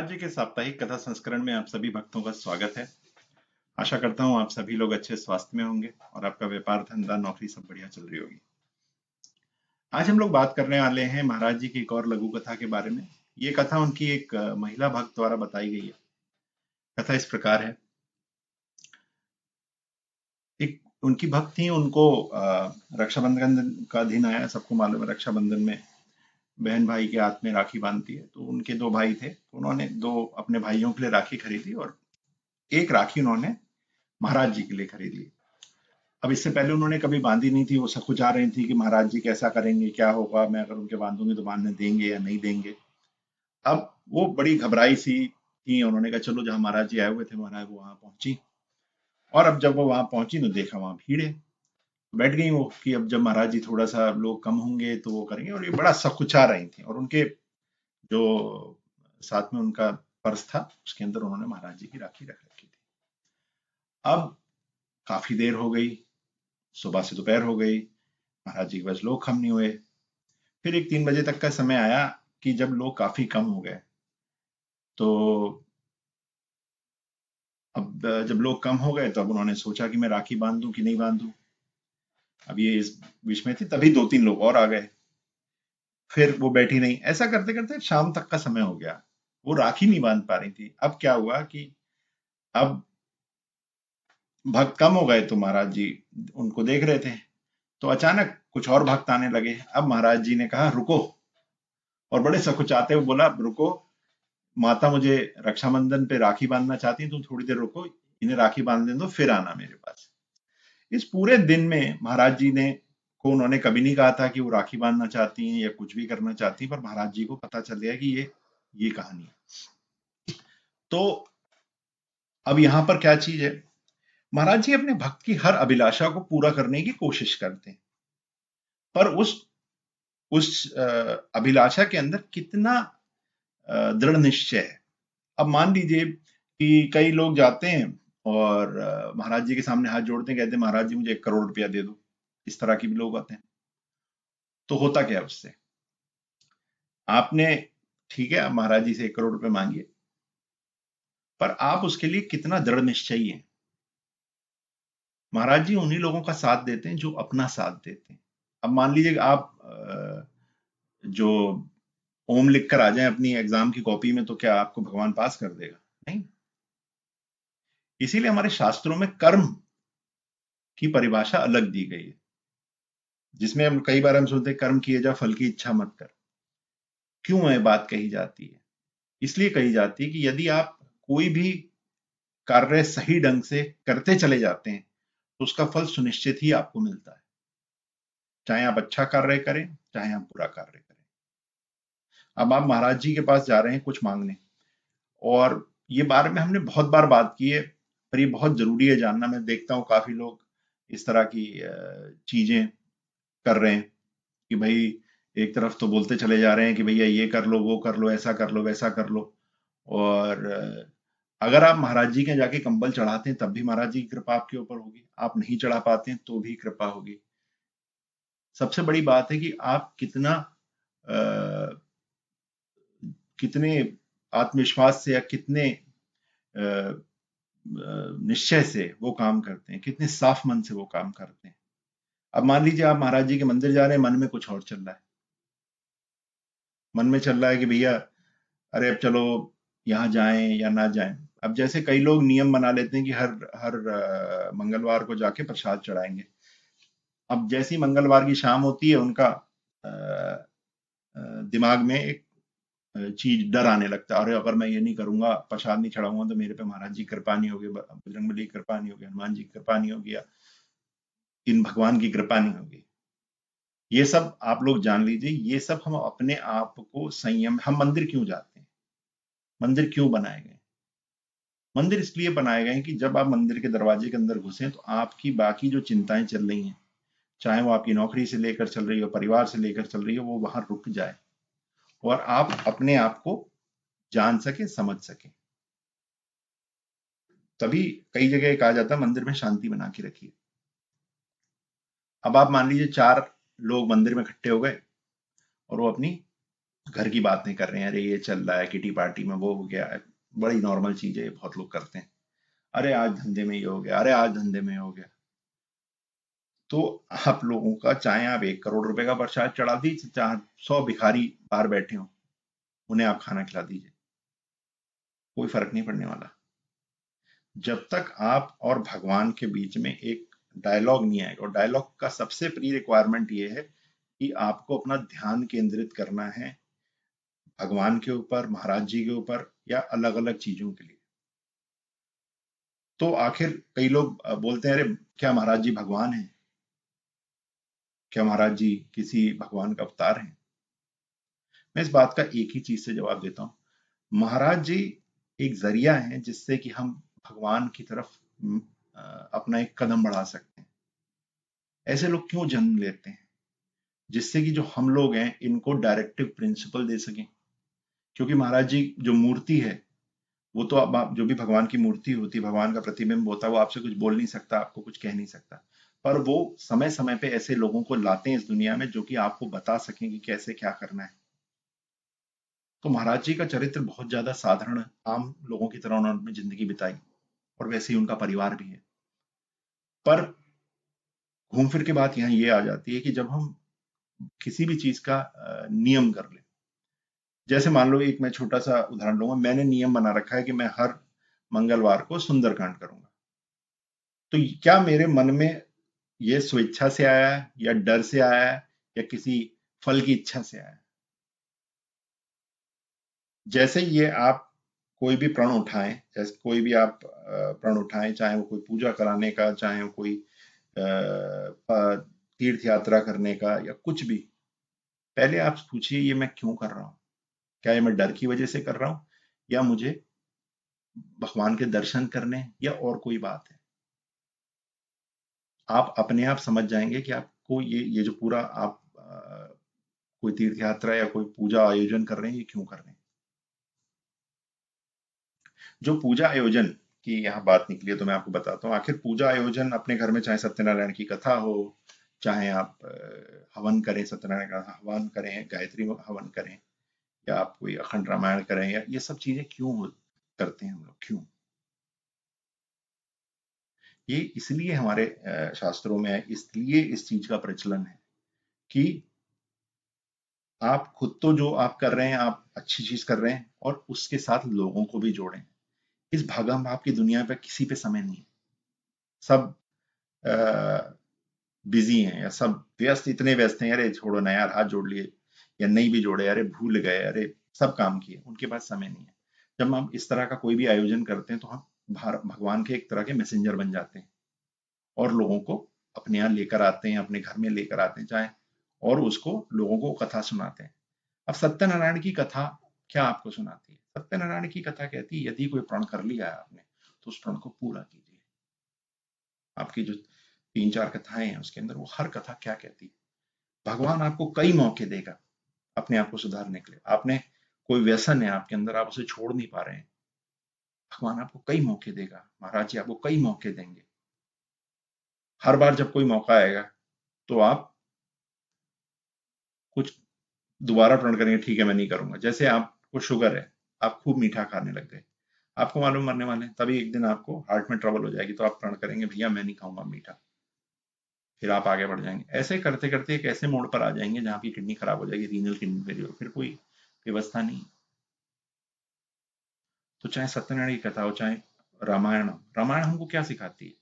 महाराज जी के साप्ताहिक कथा संस्करण में आप सभी भक्तों का स्वागत है। आशा करता हूँ आप सभी लोग अच्छे स्वास्थ्य में होंगे और आपका व्यापार धंधा नौकरी सब बढ़िया चल रही होगी। आज हम लोग बात करने वाले हैं महाराज जी की एक और लघु कथा के बारे में। ये कथा उनकी एक महिला भक्त द्वारा बताई गई है। कथा इस प्रकार है। एक उनकी भक्त थी, उनको रक्षाबंधन का दिन आया। सबको मालूम है रक्षाबंधन में बहन भाई के हाथ में राखी बांधती है। तो उनके दो भाई थे, उन्होंने दो अपने भाइयों के लिए राखी खरीदी और एक राखी उन्होंने महाराज जी के लिए खरीद ली। अब इससे पहले उन्होंने कभी बांधी नहीं थी। वो सकुचा रही थी कि महाराज जी कैसा करेंगे, क्या होगा, मैं अगर उनके बांधूंगी तो बांधने देंगे या नहीं देंगे। अब वो बड़ी घबराई सी थी। उन्होंने कहा चलो, जहां महाराज जी आए हुए थे महाराज वो वहां पहुंची। और अब जब वो वहां पहुंची तो देखा वहां भीड़ है। बैठ गई वो कि अब जब महाराज जी थोड़ा सा लोग कम होंगे तो वो करेंगे। और ये बड़ा सकुचा रही थी। और उनके जो साथ में उनका पर्स था उसके अंदर उन्होंने महाराज जी की राखी रख रखी थी। अब काफी देर हो गई, सुबह से दोपहर हो गई, महाराज जी के पास लोग कम नहीं हुए। फिर एक 3 बजे तक का समय आया कि जब लोग काफी कम हो गए। तो अब जब लोग कम हो गए तो अब उन्होंने सोचा कि मैं राखी बांध दूं कि नहीं बांध दूं। अब ये इस बीच में थी, तभी 2-3 लोग और आ गए। फिर वो बैठी नहीं। ऐसा करते करते शाम तक का समय हो गया। वो राखी नहीं बांध पा रही थी। अब क्या हुआ कि अब भक्त कम हो गए तो महाराज जी उनको देख रहे थे। तो अचानक कुछ और भक्त आने लगे। अब महाराज जी ने कहा रुको, और बड़े सकुचाते हुए बोला रुको, माता मुझे रक्षाबंधन पे राखी बांधना चाहती है, तुम थोड़ी देर रुको, इन्हें राखी बांध दो फिर आना मेरे पास। इस पूरे दिन में महाराज जी ने को उन्होंने कभी नहीं कहा था कि वो राखी बांधना चाहती हैं या कुछ भी करना चाहती हैं, पर महाराज जी को पता चल गया कि ये कहानी है। तो अब यहाँ पर क्या चीज है, महाराज जी अपने भक्त की हर अभिलाषा को पूरा करने की कोशिश करते हैं, पर उस अभिलाषा के अंदर कितना दृढ़ निश्चय है। अब मान लीजिए कि कई लोग जाते हैं और महाराज जी के सामने हाथ जोड़ते हैं, कहते हैं महाराज जी मुझे 1 करोड़ रुपया दे दो। इस तरह के भी लोग आते हैं। तो होता क्या है उससे, आपने ठीक है आप महाराज जी से 1 करोड़ रुपए मांगिए, पर आप उसके लिए कितना दृढ़ निश्चयी हैं। महाराज जी उन्हीं लोगों का साथ देते हैं जो अपना साथ देते हैं। अब मान लीजिए आप जो ओम लिख कर आ जाए अपनी एग्जाम की कॉपी में, तो क्या आपको भगवान पास कर देगा? नहीं। इसीलिए हमारे शास्त्रों में कर्म की परिभाषा अलग दी गई है, जिसमें हम कई बार हम सुनते हैं कर्म किए जा फल की इच्छा मत कर। क्यों ये बात कही जाती है? इसलिए कही जाती है कि यदि आप कोई भी कार्य सही ढंग से करते चले जाते हैं तो उसका फल सुनिश्चित ही आपको मिलता है, चाहे आप अच्छा कार्य करें चाहे आप बुरा कार्य करें। अब आप महाराज जी के पास जा रहे हैं कुछ मांगने, और ये बारे में हमने बहुत बार बात की है, पर ये बहुत जरूरी है जानना। मैं देखता हूँ काफी लोग इस तरह की चीजें कर रहे हैं कि भाई एक तरफ तो बोलते चले जा रहे हैं कि भैया ये कर लो, वो कर लो, ऐसा कर लो, वैसा कर लो। और अगर आप महाराज जी के जाके कंबल चढ़ाते हैं तब भी महाराज जी की कृपा आपके ऊपर होगी, आप नहीं चढ़ा पाते हैं तो भी कृपा होगी। सबसे बड़ी बात है कि आप कितने आत्मविश्वास से या कितने निश्चय से वो काम करते हैं, कितने साफ मन से वो काम करते हैं। अब मान लीजिए आप महाराज जी के मंदिर जा रहे हैं, मन में कुछ और चल रहा है। मन में चल रहा है कि भैया अरे अब चलो यहाँ जाएं या ना जाएं। अब जैसे कई लोग नियम बना लेते हैं कि हर हर मंगलवार को जाके प्रसाद चढ़ाएंगे। अब जैसी मंगलवार की शाम होती है उनका अ, दिमाग में एक चीज डर आने लगता है, अरे अगर मैं ये नहीं करूंगा, प्रसाद नहीं चढ़ाऊंगा तो मेरे पे महाराज जी की कृपा नहीं होगी, बजरंगबली की कृपा नहीं होगी, हनुमान जी की कृपा नहीं होगी, या इन भगवान की कृपा नहीं होगी। ये सब आप लोग जान लीजिए, ये सब हम अपने आप को संयम। हम मंदिर क्यों जाते हैं, मंदिर क्यों बनाए गए? मंदिर इसलिए बनाए गए हैं कि जब आप मंदिर के दरवाजे के अंदर घुसे तो आपकी बाकी जो चिंताएं चल रही हैं, चाहे वो आपकी नौकरी से लेकर चल रही हो, परिवार से लेकर चल रही हो, वो वहां रुक जाए और आप अपने आप को जान सके, समझ सके। तभी कई जगह कहा जाता है मंदिर में शांति बना के रखिए। अब आप मान लीजिए 4 लोग मंदिर में इकट्ठे हो गए और वो अपनी घर की बात नहीं कर रहे हैं, अरे ये चल रहा है किटी पार्टी में, वो हो गया है, बड़ी नॉर्मल चीज है, ये बहुत लोग करते हैं। अरे आज धंधे में ये हो गया, अरे आज धंधे में ये हो गया। तो आप लोगों का, चाहे आप 1 करोड़ रुपए का प्रसाद चढ़ा दीजिए, चाहे 100 भिखारी बाहर बैठे हो, उन्हें आप खाना खिला दीजिए, कोई फर्क नहीं पड़ने वाला। जब तक आप और भगवान के बीच में एक डायलॉग नहीं आएगा, और डायलॉग का सबसे प्री रिक्वायरमेंट ये है कि आपको अपना ध्यान केंद्रित करना है भगवान के ऊपर, महाराज जी के ऊपर, या अलग अलग चीजों के लिए। तो आखिर कई लोग बोलते हैं, अरे क्या महाराज जी भगवान हैं? क्या महाराज जी किसी भगवान का अवतार हैं? मैं इस बात का एक ही चीज से जवाब देता हूँ, महाराज जी एक जरिया है जिससे कि हम भगवान की तरफ अपना एक कदम बढ़ा सकते हैं। ऐसे लोग क्यों जन्म लेते हैं? जिससे कि जो हम लोग हैं इनको डायरेक्टिव प्रिंसिपल दे सकें। क्योंकि महाराज जी जो मूर्ति है, वो तो अब आप जो भी भगवान की मूर्ति होती है, भगवान का प्रतिबिंब होता है, वो आपसे कुछ बोल नहीं सकता, आपको कुछ कह नहीं सकता। पर वो समय समय पे ऐसे लोगों को लाते हैं इस दुनिया में जो कि आपको बता सकें कि कैसे क्या करना है। तो महाराज जी का चरित्र बहुत ज्यादा साधारण, आम लोगों की तरह उन्होंने अपनी जिंदगी बिताई, और वैसे ही उनका परिवार भी है। पर घूम फिर के बात यहाँ ये आ जाती है कि जब हम किसी भी चीज का नियम कर लें, जैसे मान लो, एक मैं छोटा सा उदाहरण लूंगा, मैंने नियम बना रखा है कि मैं हर मंगलवार को सुंदरकांड करूंगा। तो क्या मेरे मन में ये स्वेच्छा से आया है, या डर से आया है, या किसी फल की इच्छा से आया है? जैसे ये आप कोई भी प्रण उठाएं, जैसे कोई भी आप प्रण उठाएं, चाहे वो कोई पूजा कराने का, चाहे वो कोई तीर्थ यात्रा करने का, या कुछ भी, पहले आप पूछिए ये मैं क्यों कर रहा हूँ? क्या ये मैं डर की वजह से कर रहा हूँ, या मुझे भगवान के दर्शन करने हैं, या और कोई बात है? आप अपने आप समझ जाएंगे कि आपको ये जो पूरा आप कोई तीर्थ यात्रा या कोई पूजा आयोजन कर रहे हैं, ये क्यों कर रहे हैं। जो पूजा आयोजन की यहाँ बात निकली है, तो मैं आपको बताता हूँ। आखिर पूजा आयोजन अपने घर में, चाहे सत्यनारायण की कथा हो, चाहे आप हवन करें, सत्यनारायण का हवन करें, गायत्री हवन करें, या आप कोई अखंड रामायण करें, या ये सब चीजें क्यों करते हैं हम लोग, क्यों? ये इसलिए हमारे शास्त्रों में है, इसलिए इस चीज का प्रचलन है कि आप खुद तो जो आप कर रहे हैं, आप अच्छी चीज कर रहे हैं, और उसके साथ लोगों को भी जोड़ें। इस भागम भाग की दुनिया पे किसी पे समय नहीं है। सब बिजी हैं, या सब व्यस्त, इतने व्यस्त हैं, अरे छोड़ो ना यार, हाथ जोड़ लिए, या नहीं भी जोड़े, अरे भूल गए, अरे सब काम किए, उनके पास समय नहीं है। जब हम इस तरह का कोई भी आयोजन करते हैं, तो हम भगवान के एक तरह के मैसेंजर बन जाते हैं, और लोगों को अपने यहाँ लेकर आते हैं, अपने घर में लेकर आते हैं, चाहे, और उसको लोगों को कथा सुनाते हैं। अब सत्यनारायण की कथा क्या आपको सुनाती है? सत्यनारायण की कथा कहती है, यदि कोई प्रण कर लिया है आपने, तो उस प्रण को पूरा कीजिए। आपकी जो 3-4 कथाएं हैं, उसके अंदर वो हर कथा क्या कहती है? भगवान आपको कई मौके देगा अपने आप को सुधारने के लिए। आपने कोई व्यसन है आपके अंदर, आप उसे छोड़ नहीं पा रहे हैं, भगवान आपको कई मौके देगा, महाराज जी आपको कई मौके देंगे। हर बार जब कोई मौका आएगा, तो आप कुछ दोबारा प्रण करेंगे, ठीक है मैं नहीं करूंगा। जैसे आपको शुगर है, आप खूब मीठा खाने लग गए, आपको मालूम मरने वाले हैं, तभी एक दिन आपको हार्ट में ट्रबल हो जाएगी, तो आप प्रण करेंगे, भैया मैं नहीं खाऊंगा मीठा। फिर आप आगे बढ़ जाएंगे, ऐसे करते करते एक ऐसे मोड़ पर आ जाएंगे जहां आपकी किडनी खराब हो जाएगी, रीनल किडनी फेलियर, फिर कोई व्यवस्था नहीं। तो चाहे सत्यनारायण की कथा हो, चाहे रामायण हो, रामायण हमको क्या सिखाती है?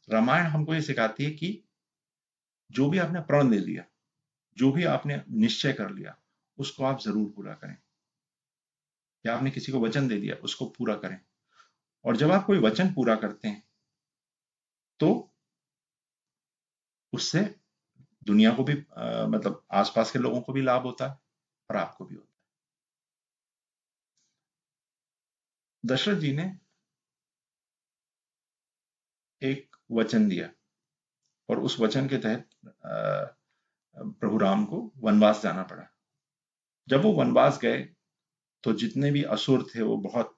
रामायण हमको ये सिखाती है कि जो भी आपने प्रण ले लिया, जो भी आपने निश्चय कर लिया, उसको आप जरूर पूरा करें। या आपने किसी को वचन दे दिया, उसको पूरा करें। और जब आप कोई वचन पूरा करते हैं, तो उससे दुनिया को भी मतलब आसपास के लोगों को भी लाभ होता है, और आपको भी होता है। दशरथ जी ने एक वचन दिया, और उस वचन के तहत प्रभु राम को वनवास जाना पड़ा। जब वो वनवास गए, तो जितने भी असुर थे वो बहुत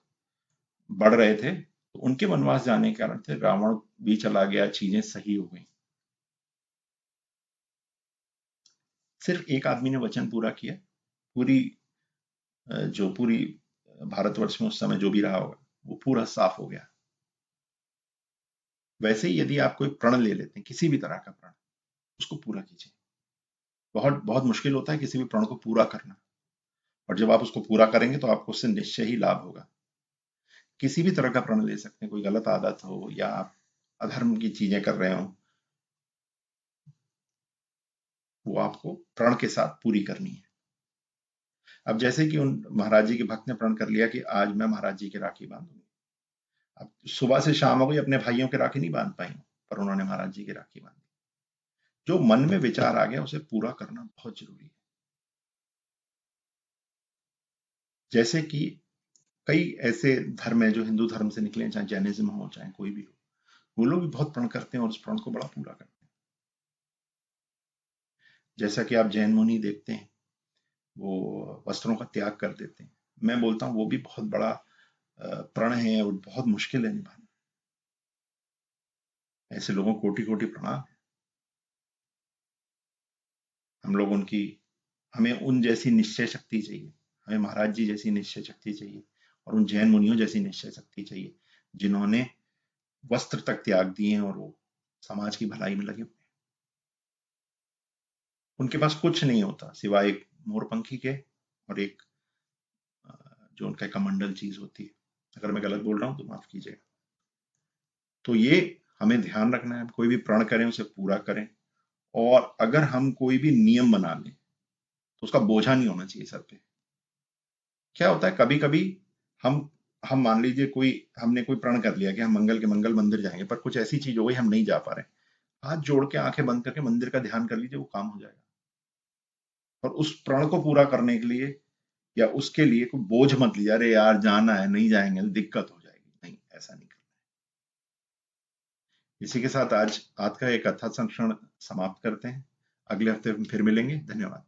बढ़ रहे थे, तो उनके वनवास जाने के कारण से रावण भी चला गया, चीजें सही हो गई। सिर्फ एक आदमी ने वचन पूरा किया, पूरी जो पूरी भारतवर्ष में उस समय जो भी रहा होगा वो पूरा साफ हो गया। वैसे ही यदि आप कोई प्रण ले लेते हैं, किसी भी तरह का प्रण, उसको पूरा कीजिए। बहुत बहुत मुश्किल होता है किसी भी प्रण को पूरा करना, और जब आप उसको पूरा करेंगे तो आपको उससे निश्चय ही लाभ होगा। किसी भी तरह का प्रण ले सकते हैं, कोई गलत आदत हो या आप अधर्म की चीजें कर रहे हो, वो आपको प्रण के साथ पूरी करनी है। अब जैसे कि उन महाराज जी के भक्त ने प्रण कर लिया कि आज मैं महाराज जी की राखी बांधूंगी। अब सुबह से शाम हो गई, अपने भाइयों की राखी नहीं बांध पाई, पर उन्होंने महाराज जी की राखी बांधी। जो मन में विचार आ गया उसे पूरा करना बहुत जरूरी है। जैसे कि कई ऐसे धर्म है जो हिंदू धर्म से निकले हैं, चाहे जैनिज्म हो चाहे कोई भी हो, वो लोग भी बहुत प्रण करते हैं और उस प्रण को बड़ा पूरा करते हैं। जैसा कि आप जैन मुनि देखते हैं, वो वस्त्रों का त्याग कर देते हैं। मैं बोलता हूँ वो भी बहुत बड़ा प्रण है और बहुत मुश्किल है निभाना। ऐसे लोगों को कोटि कोटि प्रणाम। हम लोग उनकी हमें उन जैसी निश्चय शक्ति चाहिए। हमें महाराज जी जैसी निश्चय शक्ति चाहिए, और उन जैन मुनियों जैसी निश्चय शक्ति चाहिए, जिन्होंने वस्त्र तक त्याग दिए हैं और वो समाज की भलाई में लगे हुए हैं। उनके पास कुछ नहीं होता सिवाय एक मोरपंखी के और एक जो उनका कमंडल चीज होती है। अगर मैं गलत बोल रहा हूं तो माफ कीजिएगा। तो ये हमें ध्यान रखना है, कोई भी प्रण करें उसे पूरा करें। और अगर हम कोई भी नियम बना लें तो उसका बोझा नहीं होना चाहिए सर पे। क्या होता है कभी कभी हम हम मान लीजिए कोई हमने कोई प्रण कर लिया कि हम मंगल के मंगल मंदिर जाएंगे, पर कुछ ऐसी चीज हो गई हम नहीं जा पा रहे। हाथ जोड़ के आंखें बंद करके मंदिर का ध्यान कर लीजिए, वो काम हो जाएगा। और उस प्रण को पूरा करने के लिए या उसके लिए कोई बोझ मत लीजिए, अरे यार जाना है नहीं जाएंगे तो दिक्कत हो जाएगी, नहीं, ऐसा नहीं करना है। इसी के साथ आज का एक कथा संस्करण समाप्त करते हैं। अगले हफ्ते फिर मिलेंगे। धन्यवाद।